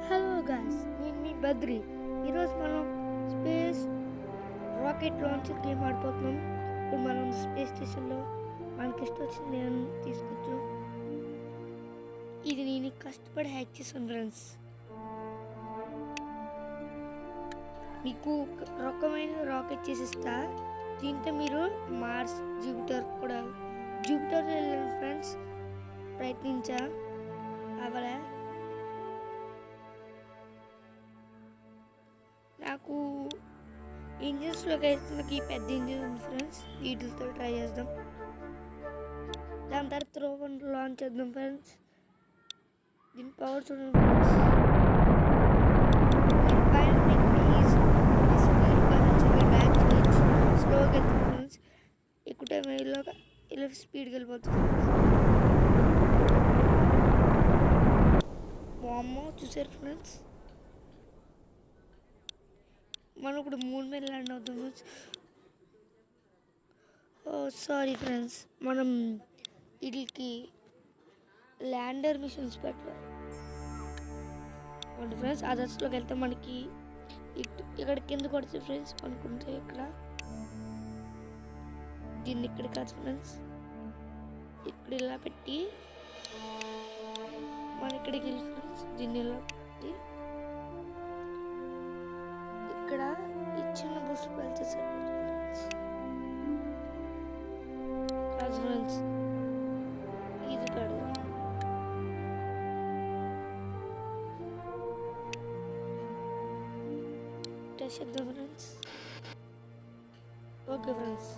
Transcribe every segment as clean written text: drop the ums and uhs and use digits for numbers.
Hello guys, నేను మీ బద్రి. ఈరోజు మనం స్పేస్ రాకెట్ లాంచ్ గేమ్ ఆడిపోతున్నాం. ఇప్పుడు మనం స్పేస్ స్టేషన్లో మనకి ఇష్టం వచ్చింది నేను తీసుకోవచ్చు. ఇది నేను కష్టపడి హ్యాక్ చేశాను ఫ్రెండ్స్. మీకు రకమైన రాకెట్ చేసిస్తా. దీంతో మీరు మార్స్, జూపిటర్ వెళ్ళాను ఫ్రెండ్స్. ప్రయత్నించా అవలే. నాకు ఇంజిన్స్లోకి అయితే నాకు ఈ పెద్ద ఇంజిన్ ఉంది ఫ్రెండ్స్. వీటితో ట్రై చేద్దాం. దాని తర్వాత లాంచ్ చేద్దాం ఫ్రెండ్స్. దీని పవర్ చూడండి ఫ్రెండ్స్. స్లోగా వెళ్తాం ఫ్రెండ్స్. ఎక్కువ టైం ఇలా స్పీడ్గా వెళ్ళిపోతుంది బామ్మ. చూసారు ఫ్రెండ్స్, మనం ఇప్పుడు మూన్ మీద ల్యాండ్ అవుతాం. సారీ ఫ్రెండ్స్, మనం వీటికి ల్యాండర్ మిషన్స్ పెట్టాలి ఫ్రెండ్స్. అదర్స్లోకి వెళ్తే మనకి ఇక్కడ కింద కొడితే ఫ్రెండ్స్ అనుకుంటే ఇక్కడ దీన్ని ఇక్కడ కాదు ఫ్రెండ్స్. ఇక్కడ ఇలా పెట్టి మన ఇక్కడికి వెళ్ళి ఫ్రెండ్స్ దీన్ని ఇలా పెట్టి ఇక్కడ ఈ చిన్న బూస్ట్ వెళ్తే సరిపోతుంది ఫ్రెండ్స్. ఇది పెడదాం. టెస్ట్ చేద్దాం ఫ్రెండ్స్. ఓకే ఫ్రెండ్స్,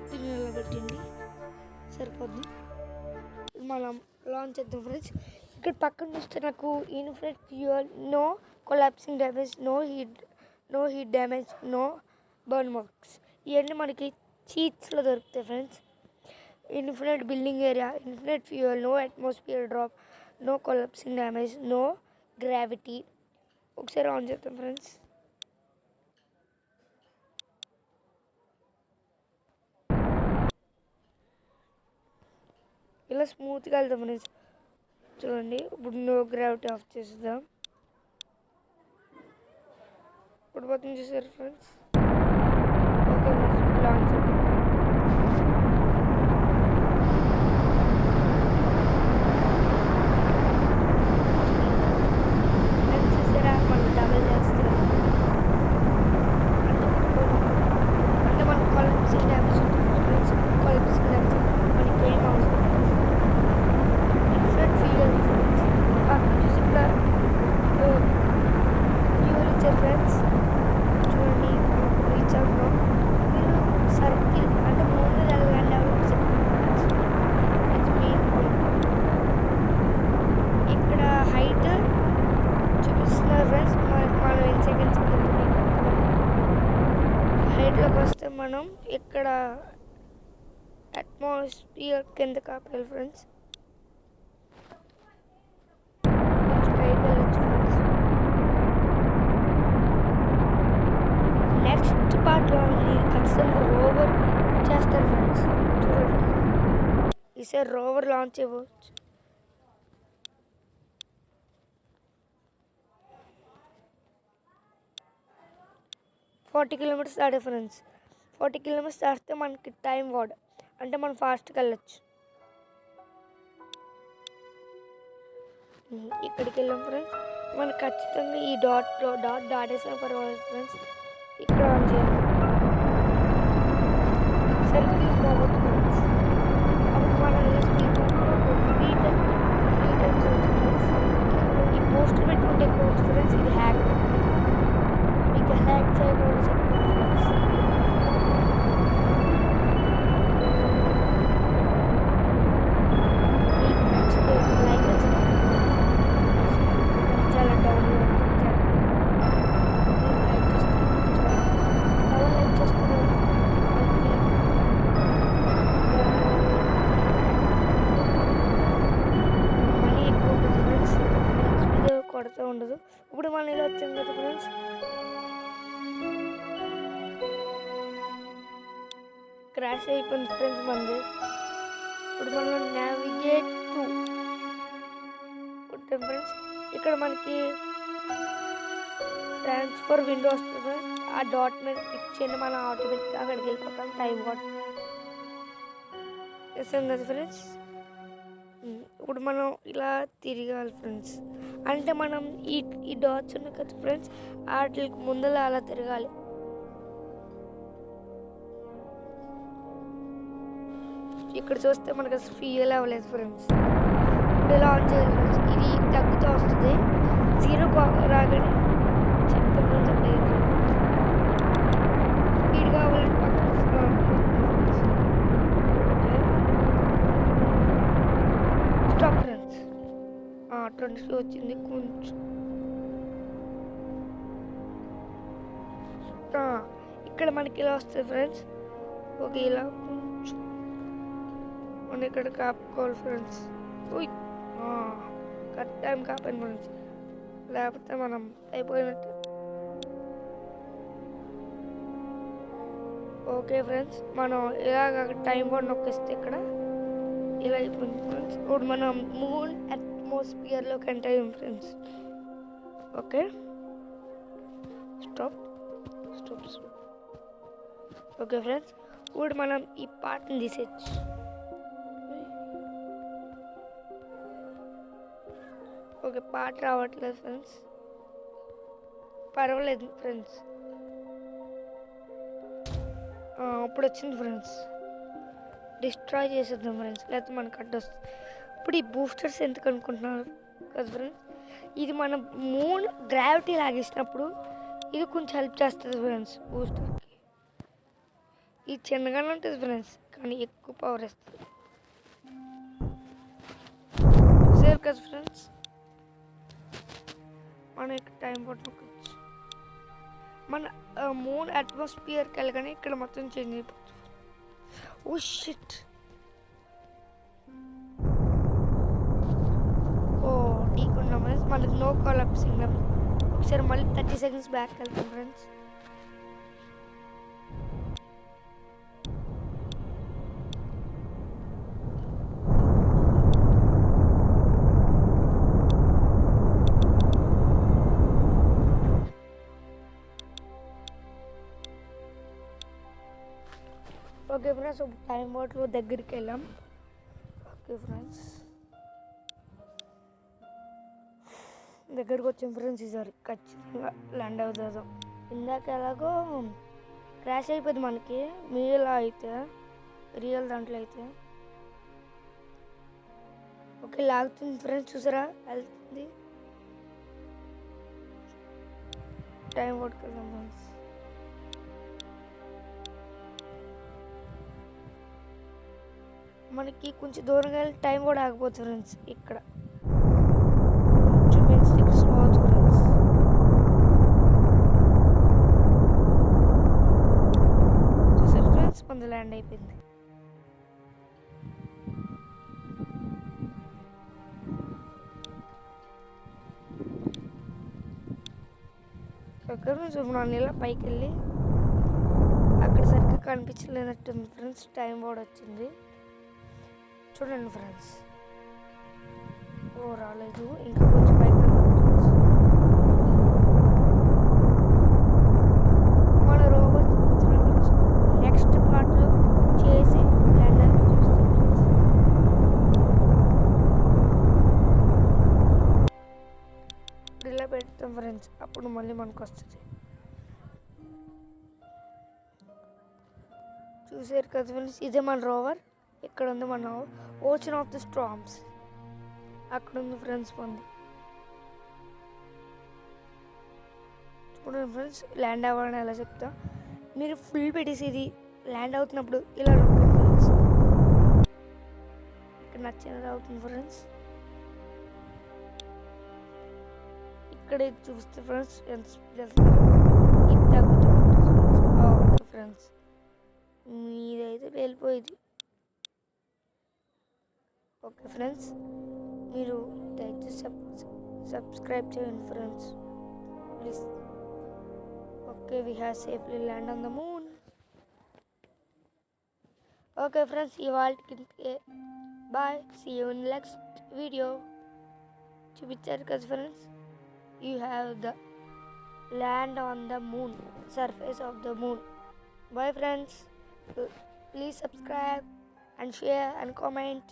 దీన్ని ఇలా పెట్టండి సరిపోద్ది. మనం లాంచ్ చేద్దాం ఫ్రెండ్స్. ఇక్కడ పక్కన చూస్తే నాకు infinite fuel, no collapsing damage, no heat damage, no burn marks, ఇవన్నీ మనకి చీట్స్లో దొరుకుతాయి friends. Infinite building area, infinite fuel, no atmosphere drop, no collapsing damage, no gravity. ఒకసారి ఆన్ చేద్దాం ఫ్రెండ్స్. ఇలా స్మూత్గా వెళ్దాం ఫ్రెండ్స్. చూడండి, ఇప్పుడు నో గ్రావిటీ ఆఫ్ చేద్దాం. ఇప్పుడు పోతుంది చూసారు ఫ్రెండ్స్. ఓకే ఫ్రెండ్స్, లాంచ్ చేద్దాం. చూసారా, మనం డబల్ చేస్తాం అంటే మనకు కొలాప్సింగ్ డ్యామేజ్ ఉంటుంది ఫ్రెండ్స్. కొలాప్సింగ్ డ్యామేజ్ మనకి ఏం అవసరం. ఫ్రెండ్స్ చూడండి, రీచ్ అవుతున్నాం. మీరు సర్కిల్ అంటే మూడు మీద ల్యాండ్ అవ్వాలి చెప్తాను. ఇది మెయిన్ పాయింట్. ఇక్కడ హైట్ చూపిస్తున్నారు ఫ్రెండ్స్. మనం ఎన్ని సెకండ్స్ హైట్లోకి వస్తే మనం ఇక్కడ అట్మాస్ఫియర్ కింద కాపాలి ఫ్రెండ్స్. నెక్స్ట్ పార్ట్లో ఖచ్చితంగా రోవర్ చేస్తారు ఫ్రెండ్స్. చూడండి, ఈసారి రోవర్ లాంచ్ చేయవచ్చు. $40 kilometers దాటే ఫ్రెండ్స్. 40 kilometers దాటితే మనకి టైం వార్డ్ అంటే మనం ఫాస్ట్గా వెళ్ళచ్చు. ఇక్కడికి వెళ్ళాం ఫ్రెండ్స్. మనకు ఖచ్చితంగా ఈ డాట్ దాటేసిన పర్వాలేదు ఫ్రెండ్స్. ఇక్కడ ఆన్ చేయాలి. Circle forward friends. అప్పుడు మనం స్పీడ్ 3 times అవుతుంది ఫ్రెండ్స్. ఈ పోస్ట్ పెట్టుకుంటే కోచ్ ఫ్రెండ్స్. ఇది హ్యాక్. మీకు హ్యాక్ చేయకూడదు చెప్తాను ఫ్రెండ్స్. మీకు నచ్చితే లైక్ చాలా డౌన్లోడ్ పడుతూ ఉండదు. ఇప్పుడు మనం ఇలా వచ్చాం కదా ఫ్రెండ్స్, క్రాష్ అయిపోయింది ఫ్రెండ్స్ మనది. ఇప్పుడు మనం నావిగేట్ టు కొట్టాం ఫ్రెండ్స్. ఇక్కడ మనకి ట్రాన్స్ఫర్ విండో వస్తుంది ఫ్రెండ్స్. ఆ డాట్ మీద క్లిక్ చేయండి, మనం ఆటోమేటిక్గా అక్కడికి వెళ్ళిపోతాం. టైం వాట్ చేస్తాం కదా ఫ్రెండ్స్. ఇప్పుడు మనం ఇలా తిరగాలి ఫ్రెండ్స్. అంటే మనం ఈ డాట్స్ ఉన్నాయి కదా ఫ్రెండ్స్, వాటికి ముందర అలా తిరగాలి. ఇక్కడ చూస్తే మనకు అసలు ఫీల్ అవ్వలేదు ఫ్రెండ్స్. ఇప్పుడు ఇలా ఆన్ చేయాలి ఫ్రెండ్స్. ఇది తగ్గుతూ వస్తుంది, 0 రాగానే చెప్తాం ఫ్రెండ్స్. స్పీడ్ కావాలంటే పక్కన స్టాప్ ఫ్రెండ్స్. 20 వచ్చింది కొంచెం. ఇక్కడ మనకి ఇలా వస్తుంది ఫ్రెండ్స్. ఓకే, ఇలా కొంచెం మనం ఇక్కడ కాపుకోవాలి ఫ్రెండ్స్. కరెక్ట్ టైం కాపాను ఫ్రెండ్స్, లేకపోతే మనం అయిపోయినట్టు. ఓకే ఫ్రెండ్స్, మనం ఇలాగ టైం బాండ్ నొక్కిస్తే ఇక్కడ ఇలా అయిపోయింది ఫ్రెండ్స్. ఇప్పుడు మనం మూన్ అట్మాస్ఫియర్లోకి ఎంటర్ అయ్యాం friends. Okay, stop stop stop. Okay friends, ఇప్పుడు మనం ఈ పార్ట్ని తీసేయచ్చు. ఓకే, పార్ట్ రావట్లేదు ఫ్రెండ్స్, పర్వాలేదు ఫ్రెండ్స్. ఇప్పుడు వచ్చింది ఫ్రెండ్స్. డిస్ట్రాయ్ చేసేద్దాం ఫ్రెండ్స్, లేకపోతే మనకు అడ్డు వస్తుంది. ఇప్పుడు ఈ బూస్టర్స్ ఎందుకు అనుకుంటున్నారు కదా ఫ్రెండ్స్, ఇది మన మూన్ గ్రావిటీ లాగేసినప్పుడు ఇది కొంచెం హెల్ప్ చేస్తుంది ఫ్రెండ్స్ బూస్టర్కి. ఇది చిన్నగానే ఉంటుంది ఫ్రెండ్స్, కానీ ఎక్కువ పవర్ ఇస్తుంది. చూసారు కదా ఫ్రెండ్స్, మనం ఇక్కడ టైం పట్టుకోవచ్చు. మన మూన్ అట్మాస్ఫియర్కి వెళ్ళగానే ఇక్కడ మొత్తం చేంజ్ అయిపోతుంది. ఓ షిట్, ఢీకున్నాం ఫ్రెండ్స్. మనకి నో కొలాప్సింగ్. ఒకసారి మళ్ళీ 30 సెకండ్స్ బ్యాక్ వెళ్తాం friends. Okay friends, time water దగ్గరికి వెళ్ళాం. ఓకే ఫ్రెండ్స్, దగ్గరకు వచ్చాం ఫ్రెండ్స్. ఈసారి ఖచ్చితంగా ల్యాండ్ అవుతుందో. ఇందాక ఎలాగో క్రాష్ అయిపోయింది మనకి, మీలా అయితే రియల్ దాంట్లో అయితే. ఓకే, లాగుతుంది ఫ్రెండ్స్, చూసారా వెళ్తుంది. టైం పట్టుకెళ్దాం ఫ్రెండ్స్. మనకి కొంచెం దూరంగా వెళ్ళి టైం కూడా ఆగిపోతుంది ఫ్రెండ్స్. ఇక్కడ స్లో అవుతుంది ఫ్రెండ్స్. చూసారు ఫ్రెండ్స్, మన ల్యాండ్ అయిపోయింది. అక్కడ నుంచి మనం ఇలా పైకి వెళ్ళి అక్కడ సరిగ్గా కనిపించలేనట్టుంది ఫ్రెండ్స్. టైం కూడా వచ్చింది చూడండి ఫ్రెండ్స్. రాలేదు, ఇంకా కొంచెం పైకి వెళ్దాం ఫ్రెండ్స్. మన రోబోట్ ఫ్రెండ్స్ నెక్స్ట్ పార్ట్లో చేసి ల్యాండ్ అయ్యి చూస్తాం ఫ్రెండ్స్. ఇప్పుడు ఇలా పెడతాం ఫ్రెండ్స్, అప్పుడు మళ్ళీ మనకు వస్తుంది. చూసారు కదా ఫ్రెండ్స్, ఇదే మన రోవర్. ఇక్కడ ఉంది మన ఓషన్ ఆఫ్ ది స్టార్మ్స్, అక్కడ ఉంది ఫ్రెండ్స్ మంది. చూడండి ఫ్రెండ్స్, ల్యాండ్ అవ్వాలని ఎలా చెప్తా. మీరు ఫుల్ పెట్టేసి ఇది ల్యాండ్ అవుతున్నప్పుడు ఇలా నొక్కండి ఫ్రెండ్స్. ఇక్కడ నచ్చినది అవుతుంది ఫ్రెండ్స్. ఇక్కడ ఇది చూస్తే ఫ్రెండ్స్ ఎంత స్పీడ్ వెళ్తుంది, ఇది తగ్గుతుంది ఫ్రెండ్స్. మీదైతే వెళ్ళిపోయేది. ఓకే ఫ్రెండ్స్, మీరు దయచేసి సబ్స్క్రైబ్ చేయండి friends please. Okay, we have safely land on the moon. Okay friends, ఇవాళకి bye, see you in next video. చూపించారు కదా friends, you have the land on the moon, surface of the moon. Bye friends, please subscribe and share and comment.